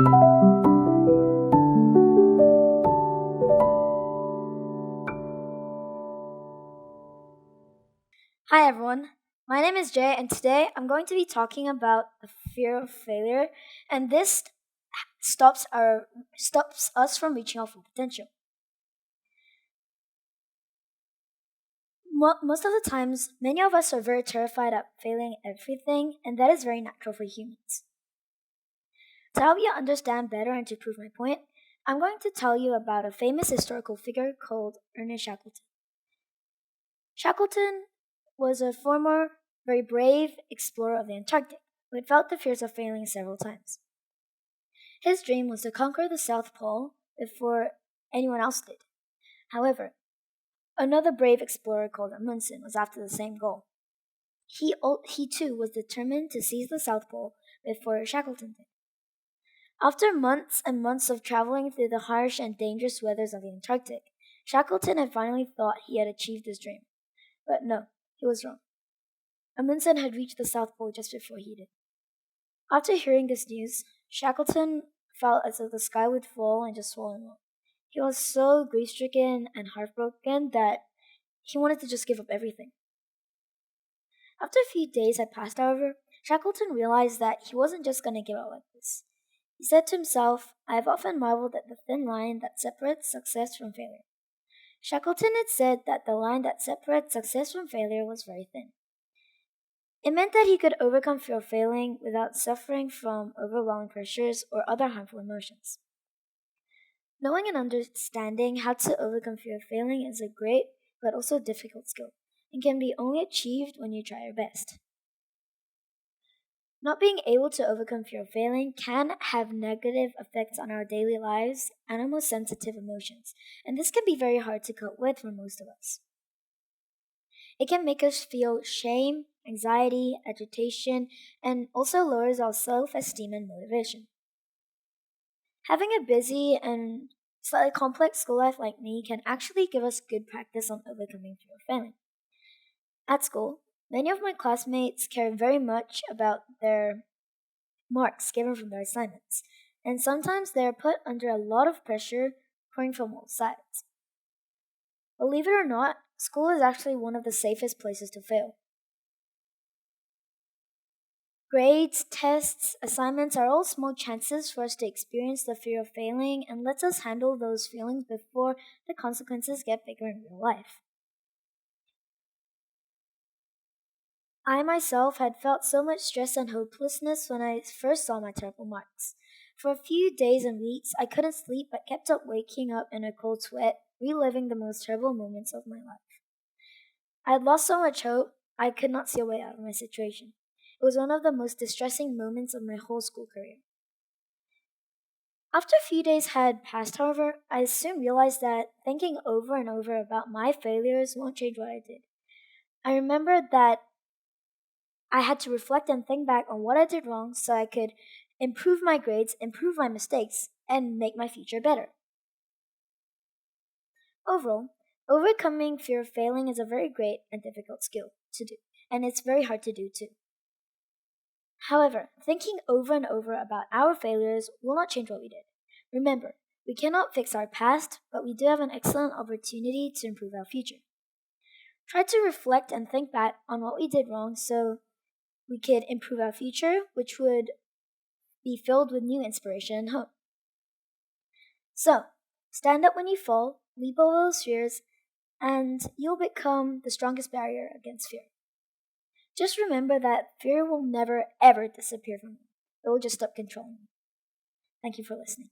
Hi everyone, my name is Jay, and today I'm going to be talking about the fear of failure, and this stops us from reaching our full potential. Most of the times, many of us are very terrified at failing everything, and that is very natural for humans. To help you understand better and to prove my point, I'm going to tell you about a famous historical figure called Ernest Shackleton. Shackleton was a former, very brave explorer of the Antarctic who had felt the fears of failing several times. His dream was to conquer the South Pole before anyone else did. However, another brave explorer called Amundsen was after the same goal. He too was determined to seize the South Pole before Shackleton did. After months and months of traveling through the harsh and dangerous weathers of the Antarctic, Shackleton had finally thought he had achieved his dream. But no, he was wrong. Amundsen had reached the South Pole just before he did. After hearing this news, Shackleton felt as though the sky would fall and just swallow him up. He was so grief-stricken and heartbroken that he wanted to just give up everything. After a few days had passed, however, Shackleton realized that he wasn't just going to give up like this. He said to himself, "I have often marveled at the thin line that separates success from failure." Shackleton had said that the line that separates success from failure was very thin. It meant that he could overcome fear of failing without suffering from overwhelming pressures or other harmful emotions. Knowing and understanding how to overcome fear of failing is a great but also difficult skill and can be only achieved when you try your best. Not being able to overcome fear of failing can have negative effects on our daily lives and our most sensitive emotions, and this can be very hard to cope with for most of us. It can make us feel shame, anxiety, agitation, and also lowers our self-esteem and motivation. Having a busy and slightly complex school life like me can actually give us good practice on overcoming fear of failing. At school, many of my classmates care very much about their marks given from their assignments, and sometimes they are put under a lot of pressure pouring from all sides. Believe it or not, school is actually one of the safest places to fail. Grades, tests, assignments are all small chances for us to experience the fear of failing and lets us handle those feelings before the consequences get bigger in real life. I myself had felt so much stress and hopelessness when I first saw my terrible marks. For a few days and weeks, I couldn't sleep but kept up waking up in a cold sweat, reliving the most terrible moments of my life. I had lost so much hope, I could not see a way out of my situation. It was one of the most distressing moments of my whole school career. After a few days had passed, however, I soon realized that thinking over and over about my failures won't change what I did. I remembered that I had to reflect and think back on what I did wrong so I could improve my grades, improve my mistakes, and make my future better. Overall, overcoming fear of failing is a very great and difficult skill to do, and it's very hard to do too. However, thinking over and over about our failures will not change what we did. Remember, we cannot fix our past, but we do have an excellent opportunity to improve our future. Try to reflect and think back on what we did wrong so we could improve our future, which would be filled with new inspiration and hope. So, stand up when you fall, leap over those fears, and you'll become the strongest barrier against fear. Just remember that fear will never ever disappear from you. It will just stop controlling you. Thank you for listening.